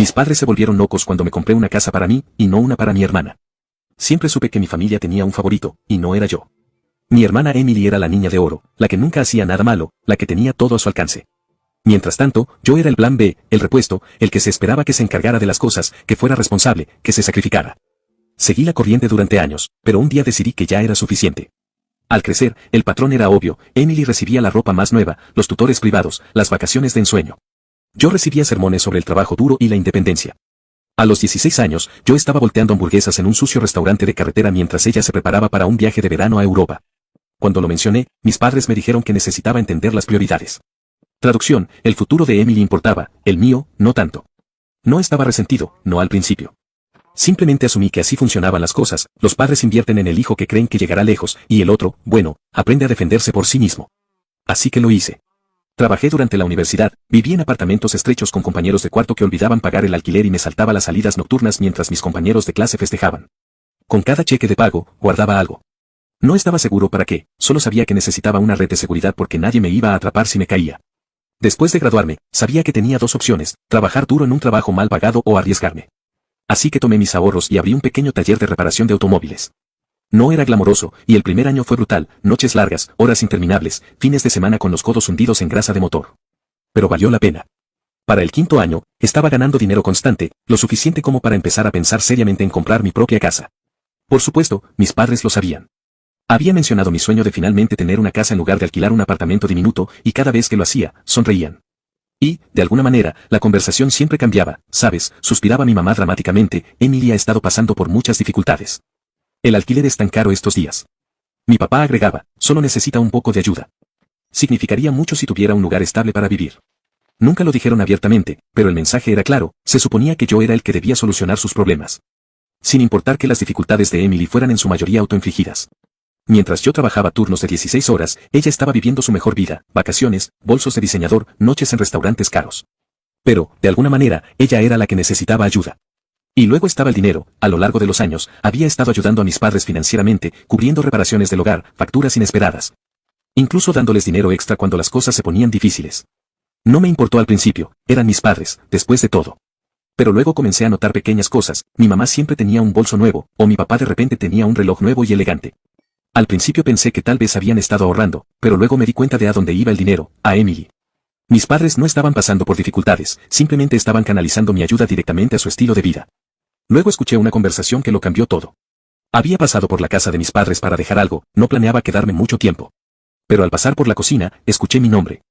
Mis padres se volvieron locos cuando me compré una casa para mí, y no una para mi hermana. Siempre supe que mi familia tenía un favorito, y no era yo. Mi hermana Emily era la niña de oro, la que nunca hacía nada malo, la que tenía todo a su alcance. Mientras tanto, yo era el plan B, el repuesto, el que se esperaba que se encargara de las cosas, que fuera responsable, que se sacrificara. Seguí la corriente durante años, pero un día decidí que ya era suficiente. Al crecer, el patrón era obvio, Emily recibía la ropa más nueva, los tutores privados, las vacaciones de ensueño. Yo recibía sermones sobre el trabajo duro y la independencia. A los 16 años, yo estaba volteando hamburguesas en un sucio restaurante de carretera mientras ella se preparaba para un viaje de verano a Europa. Cuando lo mencioné, mis padres me dijeron que necesitaba entender las prioridades. Traducción, el futuro de Emily importaba, el mío, no tanto. No estaba resentido, no al principio. Simplemente asumí que así funcionaban las cosas, los padres invierten en el hijo que creen que llegará lejos, y el otro, bueno, aprende a defenderse por sí mismo. Así que lo hice. Trabajé durante la universidad, viví en apartamentos estrechos con compañeros de cuarto que olvidaban pagar el alquiler y me saltaba las salidas nocturnas mientras mis compañeros de clase festejaban. Con cada cheque de pago, guardaba algo. No estaba seguro para qué, solo sabía que necesitaba una red de seguridad porque nadie me iba a atrapar si me caía. Después de graduarme, sabía que tenía dos opciones, trabajar duro en un trabajo mal pagado o arriesgarme. Así que tomé mis ahorros y abrí un pequeño taller de reparación de automóviles. No era glamoroso, y el primer año fue brutal, noches largas, horas interminables, fines de semana con los codos hundidos en grasa de motor. Pero valió la pena. Para el quinto año, estaba ganando dinero constante, lo suficiente como para empezar a pensar seriamente en comprar mi propia casa. Por supuesto, mis padres lo sabían. Había mencionado mi sueño de finalmente tener una casa en lugar de alquilar un apartamento diminuto, y cada vez que lo hacía, sonreían. Y, de alguna manera, la conversación siempre cambiaba, ¿sabes? Suspiraba mi mamá dramáticamente, Emily ha estado pasando por muchas dificultades. El alquiler es tan caro estos días. Mi papá agregaba, solo necesita un poco de ayuda. Significaría mucho si tuviera un lugar estable para vivir. Nunca lo dijeron abiertamente, pero el mensaje era claro, se suponía que yo era el que debía solucionar sus problemas. Sin importar que las dificultades de Emily fueran en su mayoría autoinfligidas. Mientras yo trabajaba turnos de 16 horas, ella estaba viviendo su mejor vida, vacaciones, bolsos de diseñador, noches en restaurantes caros. Pero, de alguna manera, ella era la que necesitaba ayuda. Y luego estaba el dinero, a lo largo de los años, había estado ayudando a mis padres financieramente, cubriendo reparaciones del hogar, facturas inesperadas. Incluso dándoles dinero extra cuando las cosas se ponían difíciles. No me importó al principio, eran mis padres, después de todo. Pero luego comencé a notar pequeñas cosas, mi mamá siempre tenía un bolso nuevo, o mi papá de repente tenía un reloj nuevo y elegante. Al principio pensé que tal vez habían estado ahorrando, pero luego me di cuenta de a dónde iba el dinero, a Emily. Mis padres no estaban pasando por dificultades, simplemente estaban canalizando mi ayuda directamente a su estilo de vida. Luego escuché una conversación que lo cambió todo. Había pasado por la casa de mis padres para dejar algo, no planeaba quedarme mucho tiempo. Pero al pasar por la cocina, escuché mi nombre.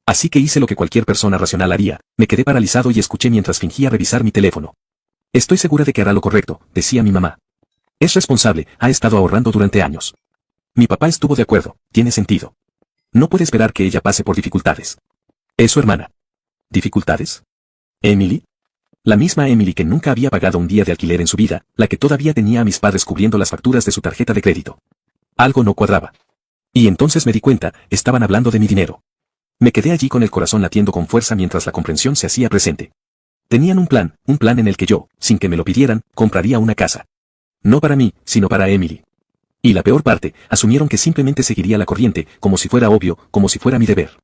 Así que hice lo que cualquier persona racional haría, me quedé paralizado y escuché mientras fingía revisar mi teléfono. Estoy segura de que hará lo correcto, decía mi mamá. Es responsable, ha estado ahorrando durante años. Mi papá estuvo de acuerdo, tiene sentido. No puede esperar que ella pase por dificultades. Es su hermana. ¿Dificultades? ¿Emily? La misma Emily que nunca había pagado un día de alquiler en su vida, la que todavía tenía a mis padres cubriendo las facturas de su tarjeta de crédito. Algo no cuadraba. Y entonces me di cuenta, estaban hablando de mi dinero. Me quedé allí con el corazón latiendo con fuerza mientras la comprensión se hacía presente. Tenían un plan en el que yo, sin que me lo pidieran, compraría una casa. No para mí, sino para Emily. Y la peor parte, asumieron que simplemente seguiría la corriente, como si fuera obvio, como si fuera mi deber.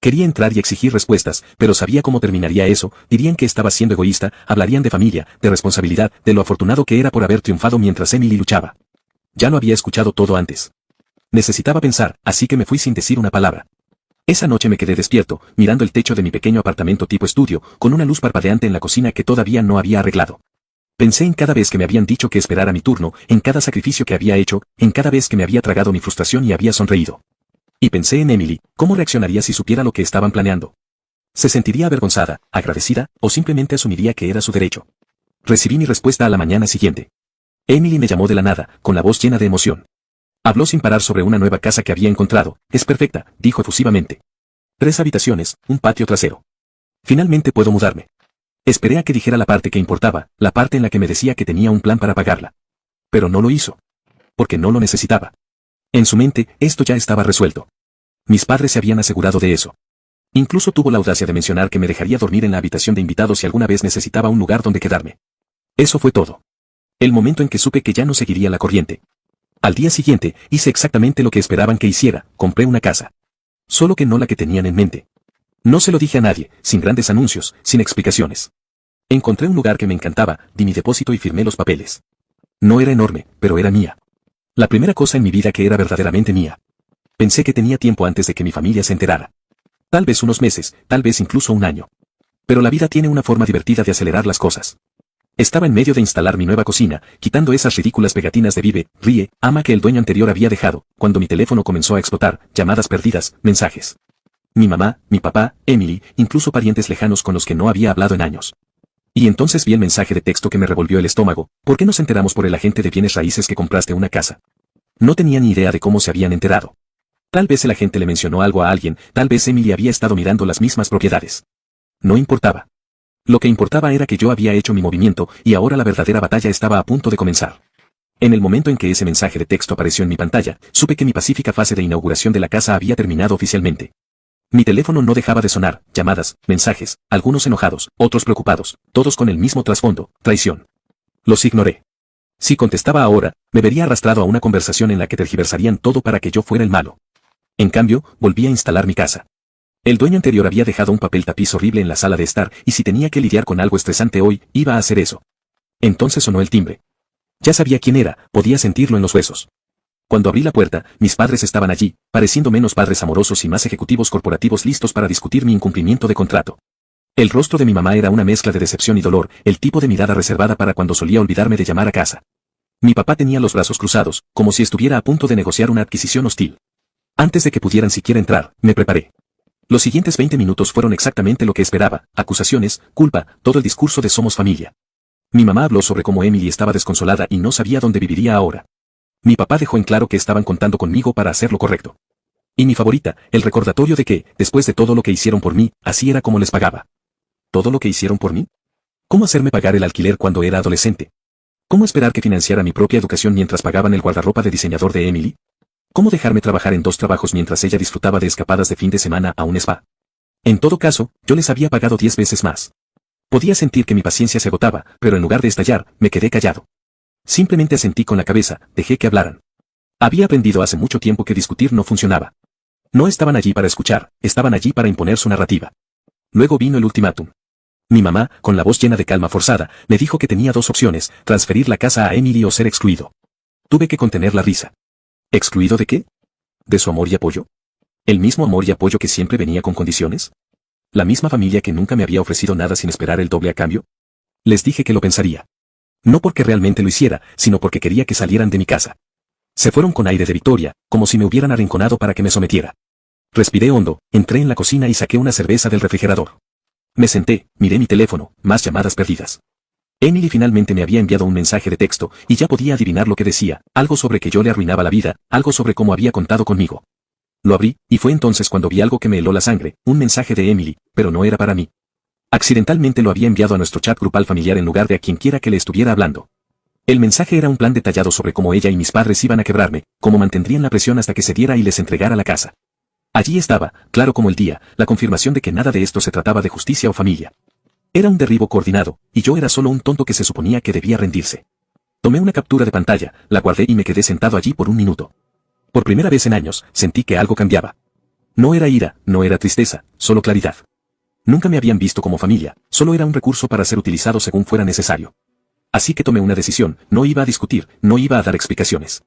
Quería entrar y exigir respuestas, pero sabía cómo terminaría eso, dirían que estaba siendo egoísta, hablarían de familia, de responsabilidad, de lo afortunado que era por haber triunfado mientras Emily luchaba. Ya lo había escuchado todo antes. Necesitaba pensar, así que me fui sin decir una palabra. Esa noche me quedé despierto, mirando el techo de mi pequeño apartamento tipo estudio, con una luz parpadeante en la cocina que todavía no había arreglado. Pensé en cada vez que me habían dicho que esperara mi turno, en cada sacrificio que había hecho, en cada vez que me había tragado mi frustración y había sonreído. Y pensé en Emily, ¿cómo reaccionaría si supiera lo que estaban planeando? ¿Se sentiría avergonzada, agradecida, o simplemente asumiría que era su derecho? Recibí mi respuesta a la mañana siguiente. Emily me llamó de la nada, con la voz llena de emoción. Habló sin parar sobre una nueva casa que había encontrado. Es perfecta, dijo efusivamente. 3 habitaciones, un patio trasero. Finalmente puedo mudarme. Esperé a que dijera la parte que importaba, la parte en la que me decía que tenía un plan para pagarla. Pero no lo hizo. Porque no lo necesitaba. En su mente, esto ya estaba resuelto. Mis padres se habían asegurado de eso. Incluso tuvo la audacia de mencionar que me dejaría dormir en la habitación de invitados si alguna vez necesitaba un lugar donde quedarme. Eso fue todo. El momento en que supe que ya no seguiría la corriente. Al día siguiente, hice exactamente lo que esperaban que hiciera, compré una casa. Solo que no la que tenían en mente. No se lo dije a nadie, sin grandes anuncios, sin explicaciones. Encontré un lugar que me encantaba, di mi depósito y firmé los papeles. No era enorme, pero era mía. La primera cosa en mi vida que era verdaderamente mía. Pensé que tenía tiempo antes de que mi familia se enterara. Tal vez unos meses, tal vez incluso un año. Pero la vida tiene una forma divertida de acelerar las cosas. Estaba en medio de instalar mi nueva cocina, quitando esas ridículas pegatinas de Vive, Ríe, Ama que el dueño anterior había dejado, cuando mi teléfono comenzó a explotar, llamadas perdidas, mensajes. Mi mamá, mi papá, Emily, incluso parientes lejanos con los que no había hablado en años. Y entonces vi el mensaje de texto que me revolvió el estómago. ¿Por qué nos enteramos por el agente de bienes raíces que compraste una casa? No tenía ni idea de cómo se habían enterado. Tal vez el agente le mencionó algo a alguien, tal vez Emily había estado mirando las mismas propiedades. No importaba. Lo que importaba era que yo había hecho mi movimiento y ahora la verdadera batalla estaba a punto de comenzar. En el momento en que ese mensaje de texto apareció en mi pantalla, supe que mi pacífica fase de inauguración de la casa había terminado oficialmente. Mi teléfono no dejaba de sonar, llamadas, mensajes, algunos enojados, otros preocupados, todos con el mismo trasfondo, traición. Los ignoré. Si contestaba ahora, me vería arrastrado a una conversación en la que tergiversarían todo para que yo fuera el malo. En cambio, volví a instalar mi casa. El dueño anterior había dejado un papel tapiz horrible en la sala de estar, y si tenía que lidiar con algo estresante hoy, iba a hacer eso. Entonces sonó el timbre. Ya sabía quién era, podía sentirlo en los huesos. Cuando abrí la puerta, mis padres estaban allí, pareciendo menos padres amorosos y más ejecutivos corporativos listos para discutir mi incumplimiento de contrato. El rostro de mi mamá era una mezcla de decepción y dolor, el tipo de mirada reservada para cuando solía olvidarme de llamar a casa. Mi papá tenía los brazos cruzados, como si estuviera a punto de negociar una adquisición hostil. Antes de que pudieran siquiera entrar, me preparé. Los siguientes 20 minutos fueron exactamente lo que esperaba, acusaciones, culpa, todo el discurso de somos familia. Mi mamá habló sobre cómo Emily estaba desconsolada y no sabía dónde viviría ahora. Mi papá dejó en claro que estaban contando conmigo para hacer lo correcto. Y mi favorita, el recordatorio de que, después de todo lo que hicieron por mí, así era como les pagaba. ¿Todo lo que hicieron por mí? ¿Cómo hacerme pagar el alquiler cuando era adolescente? ¿Cómo esperar que financiara mi propia educación mientras pagaban el guardarropa de diseñador de Emily? ¿Cómo dejarme trabajar en 2 trabajos mientras ella disfrutaba de escapadas de fin de semana a un spa? En todo caso, yo les había pagado 10 veces más. Podía sentir que mi paciencia se agotaba, pero en lugar de estallar, me quedé callado. Simplemente asentí con la cabeza, dejé que hablaran. Había aprendido hace mucho tiempo que discutir no funcionaba. No estaban allí para escuchar, estaban allí para imponer su narrativa. Luego vino el ultimátum. Mi mamá, con la voz llena de calma forzada, me dijo que tenía 2 opciones, transferir la casa a Emily o ser excluido. Tuve que contener la risa. ¿Excluido de qué? ¿De su amor y apoyo? ¿El mismo amor y apoyo que siempre venía con condiciones? ¿La misma familia que nunca me había ofrecido nada sin esperar el doble a cambio? Les dije que lo pensaría. No porque realmente lo hiciera, sino porque quería que salieran de mi casa. Se fueron con aire de victoria, como si me hubieran arrinconado para que me sometiera. Respiré hondo, entré en la cocina y saqué una cerveza del refrigerador. Me senté, miré mi teléfono, más llamadas perdidas. Emily finalmente me había enviado un mensaje de texto, y ya podía adivinar lo que decía, algo sobre que yo le arruinaba la vida, algo sobre cómo había contado conmigo. Lo abrí, y fue entonces cuando vi algo que me heló la sangre, un mensaje de Emily, pero no era para mí. Accidentalmente lo había enviado a nuestro chat grupal familiar en lugar de a quienquiera que le estuviera hablando. El mensaje era un plan detallado sobre cómo ella y mis padres iban a quebrarme, cómo mantendrían la presión hasta que se diera y les entregara la casa. Allí estaba, claro como el día, la confirmación de que nada de esto se trataba de justicia o familia. Era un derribo coordinado, y yo era solo un tonto que se suponía que debía rendirse. Tomé una captura de pantalla, la guardé y me quedé sentado allí por un minuto. Por primera vez en años, sentí que algo cambiaba. No era ira, no era tristeza, solo claridad. Nunca me habían visto como familia, solo era un recurso para ser utilizado según fuera necesario. Así que tomé una decisión, no iba a discutir, no iba a dar explicaciones.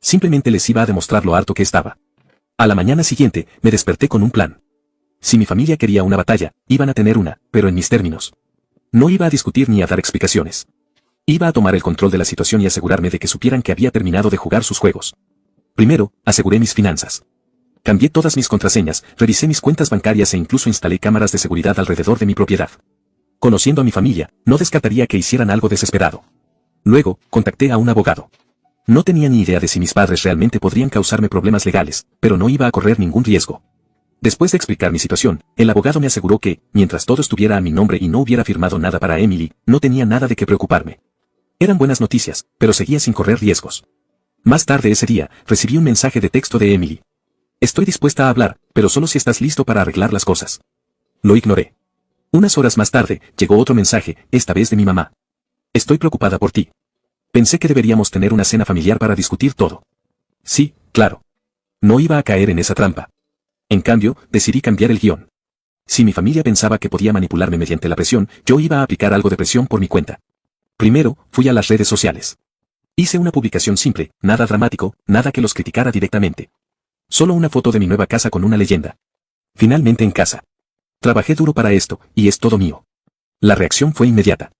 Simplemente les iba a demostrar lo harto que estaba. A la mañana siguiente, me desperté con un plan. Si mi familia quería una batalla, iban a tener una, pero en mis términos. No iba a discutir ni a dar explicaciones. Iba a tomar el control de la situación y asegurarme de que supieran que había terminado de jugar sus juegos. Primero, aseguré mis finanzas. Cambié todas mis contraseñas, revisé mis cuentas bancarias e incluso instalé cámaras de seguridad alrededor de mi propiedad. Conociendo a mi familia, no descartaría que hicieran algo desesperado. Luego, contacté a un abogado. No tenía ni idea de si mis padres realmente podrían causarme problemas legales, pero no iba a correr ningún riesgo. Después de explicar mi situación, el abogado me aseguró que, mientras todo estuviera a mi nombre y no hubiera firmado nada para Emily, no tenía nada de qué preocuparme. Eran buenas noticias, pero seguía sin correr riesgos. Más tarde ese día, recibí un mensaje de texto de Emily. Estoy dispuesta a hablar, pero solo si estás listo para arreglar las cosas. Lo ignoré. Unas horas más tarde, llegó otro mensaje, esta vez de mi mamá. Estoy preocupada por ti. Pensé que deberíamos tener una cena familiar para discutir todo. Sí, claro. No iba a caer en esa trampa. En cambio, decidí cambiar el guión. Si mi familia pensaba que podía manipularme mediante la presión, yo iba a aplicar algo de presión por mi cuenta. Primero, fui a las redes sociales. Hice una publicación simple, nada dramático, nada que los criticara directamente. Solo una foto de mi nueva casa con una leyenda. Finalmente en casa. Trabajé duro para esto, y es todo mío. La reacción fue inmediata.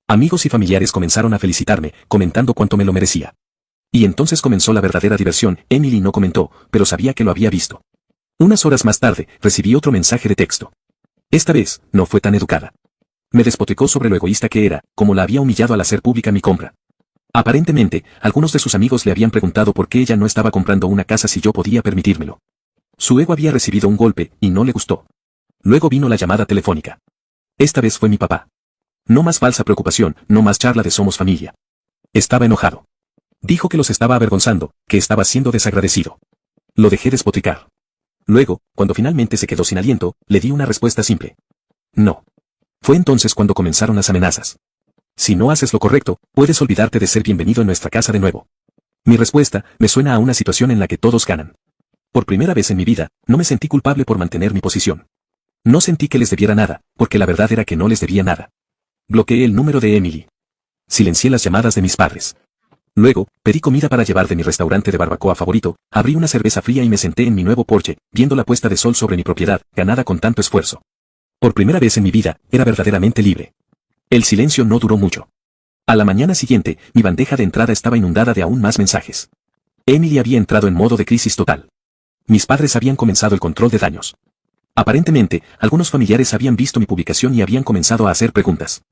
Amigos y familiares comenzaron a felicitarme, comentando cuánto me lo merecía. Y entonces comenzó la verdadera diversión. Emily no comentó, pero sabía que lo había visto. Unas horas más tarde, recibí otro mensaje de texto. Esta vez, no fue tan educada. Me despotricó sobre lo egoísta que era, como la había humillado al hacer pública mi compra. Aparentemente, algunos de sus amigos le habían preguntado por qué ella no estaba comprando una casa si yo podía permitírmelo. Su ego había recibido un golpe, y no le gustó. Luego vino la llamada telefónica. Esta vez fue mi papá. No más falsa preocupación, no más charla de somos familia. Estaba enojado. Dijo que los estaba avergonzando, que estaba siendo desagradecido. Lo dejé despotricar. Luego, cuando finalmente se quedó sin aliento, le di una respuesta simple. No. Fue entonces cuando comenzaron las amenazas. Si no haces lo correcto, puedes olvidarte de ser bienvenido en nuestra casa de nuevo. Mi respuesta me suena a una situación en la que todos ganan. Por primera vez en mi vida, no me sentí culpable por mantener mi posición. No sentí que les debiera nada, porque la verdad era que no les debía nada. Bloqueé el número de Emily. Silencié las llamadas de mis padres. Luego, pedí comida para llevar de mi restaurante de barbacoa favorito, abrí una cerveza fría y me senté en mi nuevo porche, viendo la puesta de sol sobre mi propiedad, ganada con tanto esfuerzo. Por primera vez en mi vida, era verdaderamente libre. El silencio no duró mucho. A la mañana siguiente, mi bandeja de entrada estaba inundada de aún más mensajes. Emily había entrado en modo de crisis total. Mis padres habían comenzado el control de daños. Aparentemente, algunos familiares habían visto mi publicación y habían comenzado a hacer preguntas.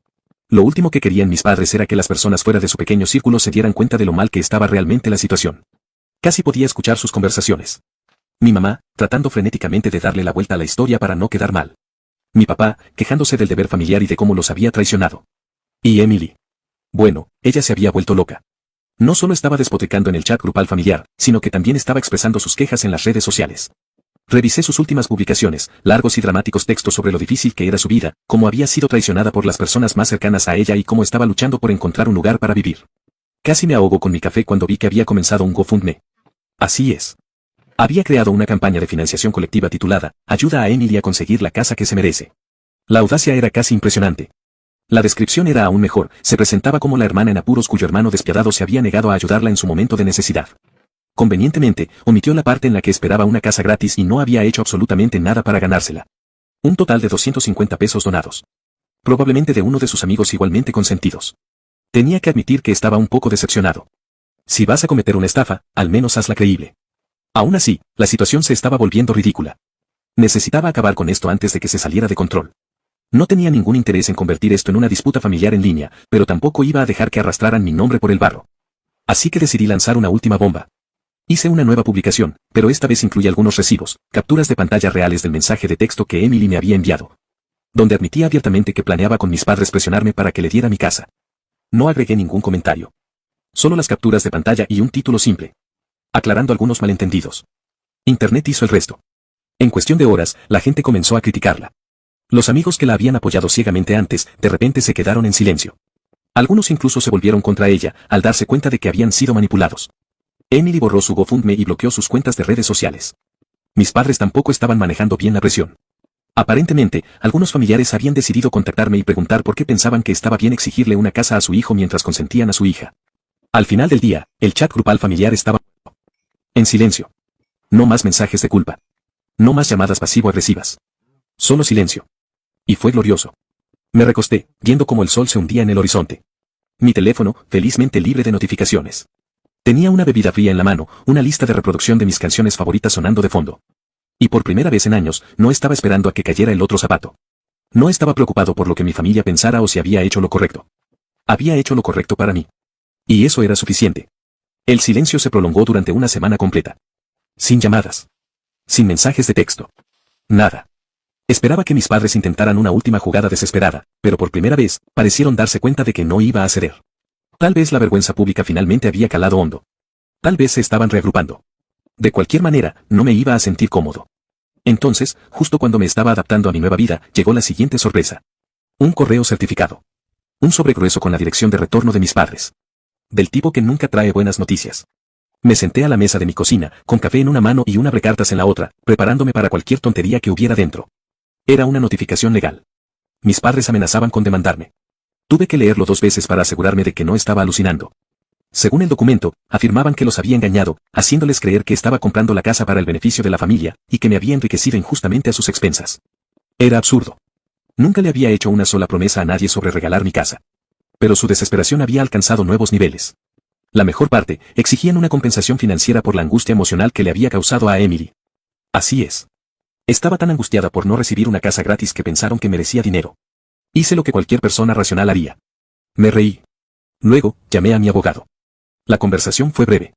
Lo último que querían mis padres era que las personas fuera de su pequeño círculo se dieran cuenta de lo mal que estaba realmente la situación. Casi podía escuchar sus conversaciones. Mi mamá, tratando frenéticamente de darle la vuelta a la historia para no quedar mal. Mi papá, quejándose del deber familiar y de cómo los había traicionado. Y Emily. Bueno, ella se había vuelto loca. No solo estaba despotricando en el chat grupal familiar, sino que también estaba expresando sus quejas en las redes sociales. Revisé sus últimas publicaciones, largos y dramáticos textos sobre lo difícil que era su vida, cómo había sido traicionada por las personas más cercanas a ella y cómo estaba luchando por encontrar un lugar para vivir. Casi me ahogo con mi café cuando vi que había comenzado un GoFundMe. Así es. Había creado una campaña de financiación colectiva titulada Ayuda a Emily a conseguir la casa que se merece. La audacia era casi impresionante. La descripción era aún mejor, se presentaba como la hermana en apuros cuyo hermano despiadado se había negado a ayudarla en su momento de necesidad. Convenientemente, omitió la parte en la que esperaba una casa gratis y no había hecho absolutamente nada para ganársela. Un total de 250 pesos donados. Probablemente de uno de sus amigos igualmente consentidos. Tenía que admitir que estaba un poco decepcionado. Si vas a cometer una estafa, al menos hazla creíble. Aún así, la situación se estaba volviendo ridícula. Necesitaba acabar con esto antes de que se saliera de control. No tenía ningún interés en convertir esto en una disputa familiar en línea, pero tampoco iba a dejar que arrastraran mi nombre por el barro. Así que decidí lanzar una última bomba. Hice una nueva publicación, pero esta vez incluye algunos recibos, capturas de pantalla reales del mensaje de texto que Emily me había enviado. Donde admitía abiertamente que planeaba con mis padres presionarme para que le diera mi casa. No agregué ningún comentario. Solo las capturas de pantalla y un título simple. Aclarando algunos malentendidos. Internet hizo el resto. En cuestión de horas, la gente comenzó a criticarla. Los amigos que la habían apoyado ciegamente antes, de repente se quedaron en silencio. Algunos incluso se volvieron contra ella, al darse cuenta de que habían sido manipulados. Emily borró su GoFundMe y bloqueó sus cuentas de redes sociales. Mis padres tampoco estaban manejando bien la presión. Aparentemente, algunos familiares habían decidido contactarme y preguntar por qué pensaban que estaba bien exigirle una casa a su hijo mientras consentían a su hija. Al final del día, el chat grupal familiar estaba en silencio. No más mensajes de culpa. No más llamadas pasivo-agresivas. Solo silencio. Y fue glorioso. Me recosté, viendo cómo el sol se hundía en el horizonte. Mi teléfono, felizmente libre de notificaciones. Tenía una bebida fría en la mano, una lista de reproducción de mis canciones favoritas sonando de fondo. Y por primera vez en años, no estaba esperando a que cayera el otro zapato. No estaba preocupado por lo que mi familia pensara o si había hecho lo correcto. Había hecho lo correcto para mí. Y eso era suficiente. El silencio se prolongó durante una semana completa. Sin llamadas. Sin mensajes de texto. Nada. Esperaba que mis padres intentaran una última jugada desesperada, pero por primera vez, parecieron darse cuenta de que no iba a ceder. Tal vez la vergüenza pública finalmente había calado hondo. Tal vez se estaban reagrupando. De cualquier manera, no me iba a sentir cómodo. Entonces, justo cuando me estaba adaptando a mi nueva vida, llegó la siguiente sorpresa. Un correo certificado. Un sobre grueso con la dirección de retorno de mis padres. Del tipo que nunca trae buenas noticias. Me senté a la mesa de mi cocina, con café en una mano y un abrecartas en la otra, preparándome para cualquier tontería que hubiera dentro. Era una notificación legal. Mis padres amenazaban con demandarme. Tuve que leerlo 2 veces para asegurarme de que no estaba alucinando. Según el documento, afirmaban que los había engañado, haciéndoles creer que estaba comprando la casa para el beneficio de la familia, y que me había enriquecido injustamente a sus expensas. Era absurdo. Nunca le había hecho una sola promesa a nadie sobre regalar mi casa. Pero su desesperación había alcanzado nuevos niveles. La mejor parte, exigían una compensación financiera por la angustia emocional que le había causado a Emily. Así es. Estaba tan angustiada por no recibir una casa gratis que pensaron que merecía dinero. Hice lo que cualquier persona racional haría. Me reí. Luego, llamé a mi abogado. La conversación fue breve.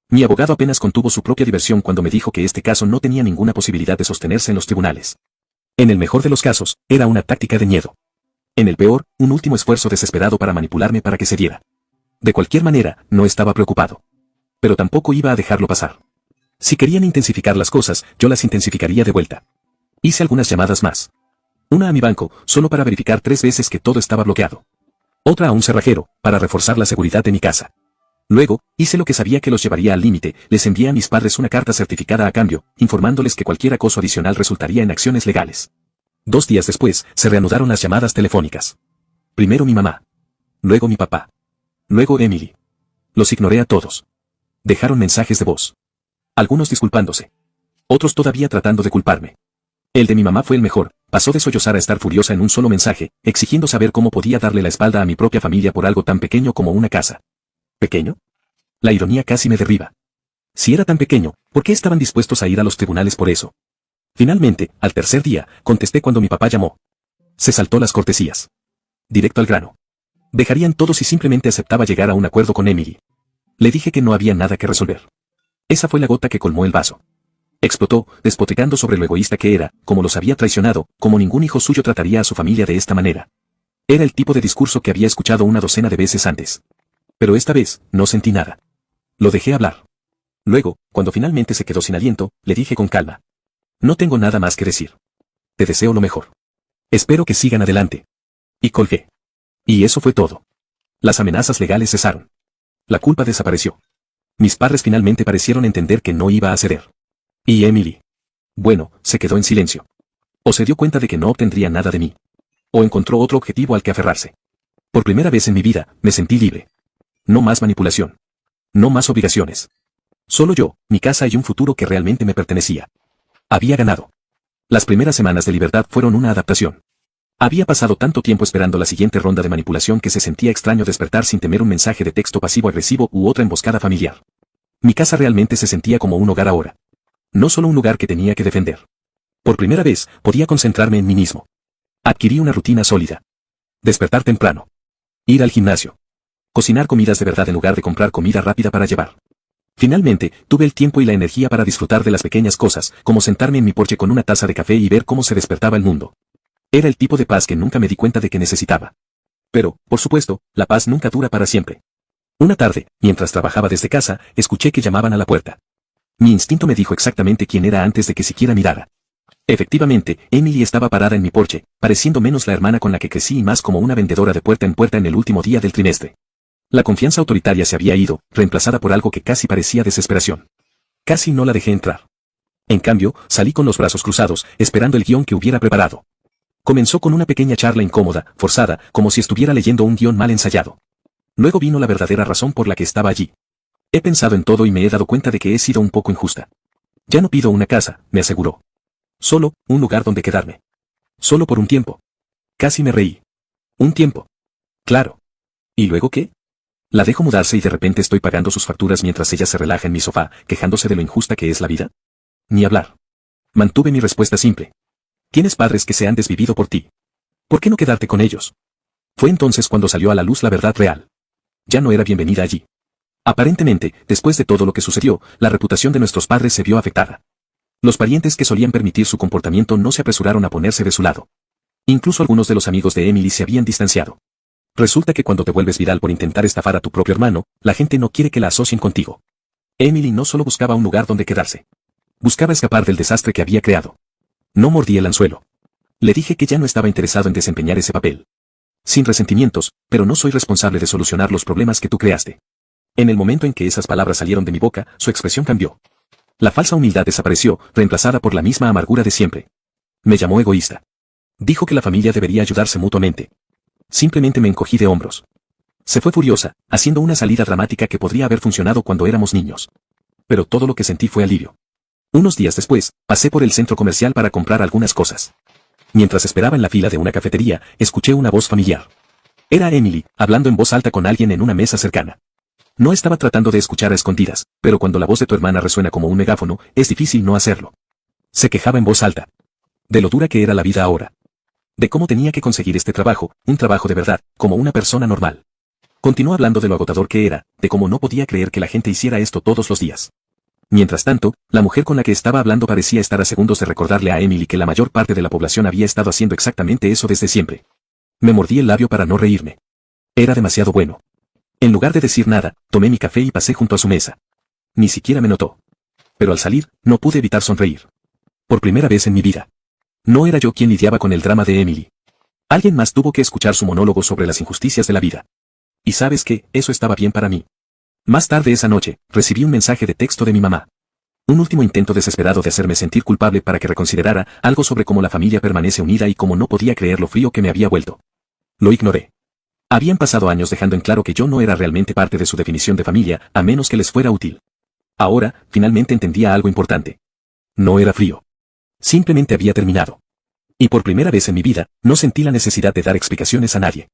Mi abogado apenas contuvo su propia diversión cuando me dijo que este caso no tenía ninguna posibilidad de sostenerse en los tribunales. En el mejor de los casos, era una táctica de miedo. En el peor, un último esfuerzo desesperado para manipularme para que cediera. De cualquier manera, no estaba preocupado. Pero tampoco iba a dejarlo pasar. Si querían intensificar las cosas, yo las intensificaría de vuelta. Hice algunas llamadas más. Una a mi banco, solo para verificar 3 veces que todo estaba bloqueado. Otra a un cerrajero, para reforzar la seguridad de mi casa. Luego, hice lo que sabía que los llevaría al límite, les envié a mis padres una carta certificada a cambio, informándoles que cualquier acoso adicional resultaría en acciones legales. 2 días después, se reanudaron las llamadas telefónicas. Primero mi mamá. Luego mi papá. Luego Emily. Los ignoré a todos. Dejaron mensajes de voz. Algunos disculpándose. Otros todavía tratando de culparme. El de mi mamá fue el mejor, pasó de sollozar a estar furiosa en un solo mensaje, exigiendo saber cómo podía darle la espalda a mi propia familia por algo tan pequeño como una casa. ¿Pequeño? La ironía casi me derriba. Si era tan pequeño, ¿por qué estaban dispuestos a ir a los tribunales por eso? Finalmente, al tercer día, contesté cuando mi papá llamó. Se saltó las cortesías. Directo al grano. Dejarían todo si simplemente aceptaba llegar a un acuerdo con Emily. Le dije que no había nada que resolver. Esa fue la gota que colmó el vaso. Explotó, despotricando sobre lo egoísta que era, como los había traicionado, como ningún hijo suyo trataría a su familia de esta manera. Era el tipo de discurso que había escuchado una docena de veces antes. Pero esta vez, no sentí nada. Lo dejé hablar. Luego, cuando finalmente se quedó sin aliento, le dije con calma. No tengo nada más que decir. Te deseo lo mejor. Espero que sigan adelante. Y colgué. Y eso fue todo. Las amenazas legales cesaron. La culpa desapareció. Mis padres finalmente parecieron entender que no iba a ceder. ¿Y Emily? Bueno, se quedó en silencio. O se dio cuenta de que no obtendría nada de mí. O encontró otro objetivo al que aferrarse. Por primera vez en mi vida, me sentí libre. No más manipulación. No más obligaciones. Solo yo, mi casa y un futuro que realmente me pertenecía. Había ganado. Las primeras semanas de libertad fueron una adaptación. Había pasado tanto tiempo esperando la siguiente ronda de manipulación que se sentía extraño despertar sin temer un mensaje de texto pasivo-agresivo u otra emboscada familiar. Mi casa realmente se sentía como un hogar ahora. No solo un lugar que tenía que defender. Por primera vez, podía concentrarme en mí mismo. Adquirí una rutina sólida. Despertar temprano. Ir al gimnasio. Cocinar comidas de verdad en lugar de comprar comida rápida para llevar. Finalmente, tuve el tiempo y la energía para disfrutar de las pequeñas cosas, como sentarme en mi porche con una taza de café y ver cómo se despertaba el mundo. Era el tipo de paz que nunca me di cuenta de que necesitaba. Pero, por supuesto, la paz nunca dura para siempre. Una tarde, mientras trabajaba desde casa, escuché que llamaban a la puerta. Mi instinto me dijo exactamente quién era antes de que siquiera mirara. Efectivamente, Emily estaba parada en mi porche, pareciendo menos la hermana con la que crecí y más como una vendedora de puerta en el último día del trimestre. La confianza autoritaria se había ido, reemplazada por algo que casi parecía desesperación. Casi no la dejé entrar. En cambio, salí con los brazos cruzados, esperando el guión que hubiera preparado. Comenzó con una pequeña charla incómoda, forzada, como si estuviera leyendo un guión mal ensayado. Luego vino la verdadera razón por la que estaba allí. He pensado en todo y me he dado cuenta de que he sido un poco injusta. Ya no pido una casa, me aseguró. Solo, un lugar donde quedarme. Solo por un tiempo. Casi me reí. ¿Un tiempo? Claro. ¿Y luego qué? ¿La dejo mudarse y de repente estoy pagando sus facturas mientras ella se relaja en mi sofá, quejándose de lo injusta que es la vida? Ni hablar. Mantuve mi respuesta simple. Tienes padres que se han desvivido por ti. ¿Por qué no quedarte con ellos? Fue entonces cuando salió a la luz la verdad real. Ya no era bienvenida allí. Aparentemente, después de todo lo que sucedió, la reputación de nuestros padres se vio afectada. Los parientes que solían permitir su comportamiento no se apresuraron a ponerse de su lado. Incluso algunos de los amigos de Emily se habían distanciado. Resulta que cuando te vuelves viral por intentar estafar a tu propio hermano, la gente no quiere que la asocien contigo. Emily no solo buscaba un lugar donde quedarse. Buscaba escapar del desastre que había creado. No mordí el anzuelo. Le dije que ya no estaba interesado en desempeñar ese papel. Sin resentimientos, pero no soy responsable de solucionar los problemas que tú creaste. En el momento en que esas palabras salieron de mi boca, su expresión cambió. La falsa humildad desapareció, reemplazada por la misma amargura de siempre. Me llamó egoísta. Dijo que la familia debería ayudarse mutuamente. Simplemente me encogí de hombros. Se fue furiosa, haciendo una salida dramática que podría haber funcionado cuando éramos niños. Pero todo lo que sentí fue alivio. Unos días después, pasé por el centro comercial para comprar algunas cosas. Mientras esperaba en la fila de una cafetería, escuché una voz familiar. Era Emily, hablando en voz alta con alguien en una mesa cercana. No estaba tratando de escuchar a escondidas, pero cuando la voz de tu hermana resuena como un megáfono, es difícil no hacerlo. Se quejaba en voz alta. De lo dura que era la vida ahora. De cómo tenía que conseguir este trabajo, un trabajo de verdad, como una persona normal. Continuó hablando de lo agotador que era, de cómo no podía creer que la gente hiciera esto todos los días. Mientras tanto, la mujer con la que estaba hablando parecía estar a segundos de recordarle a Emily que la mayor parte de la población había estado haciendo exactamente eso desde siempre. Me mordí el labio para no reírme. Era demasiado bueno. En lugar de decir nada, tomé mi café y pasé junto a su mesa. Ni siquiera me notó. Pero al salir, no pude evitar sonreír. Por primera vez en mi vida. No era yo quien lidiaba con el drama de Emily. Alguien más tuvo que escuchar su monólogo sobre las injusticias de la vida. Y sabes qué, eso estaba bien para mí. Más tarde esa noche, recibí un mensaje de texto de mi mamá. Un último intento desesperado de hacerme sentir culpable para que reconsiderara algo sobre cómo la familia permanece unida y cómo no podía creer lo frío que me había vuelto. Lo ignoré. Habían pasado años dejando en claro que yo no era realmente parte de su definición de familia, a menos que les fuera útil. Ahora, finalmente entendía algo importante. No era frío. Simplemente había terminado. Y por primera vez en mi vida, no sentí la necesidad de dar explicaciones a nadie.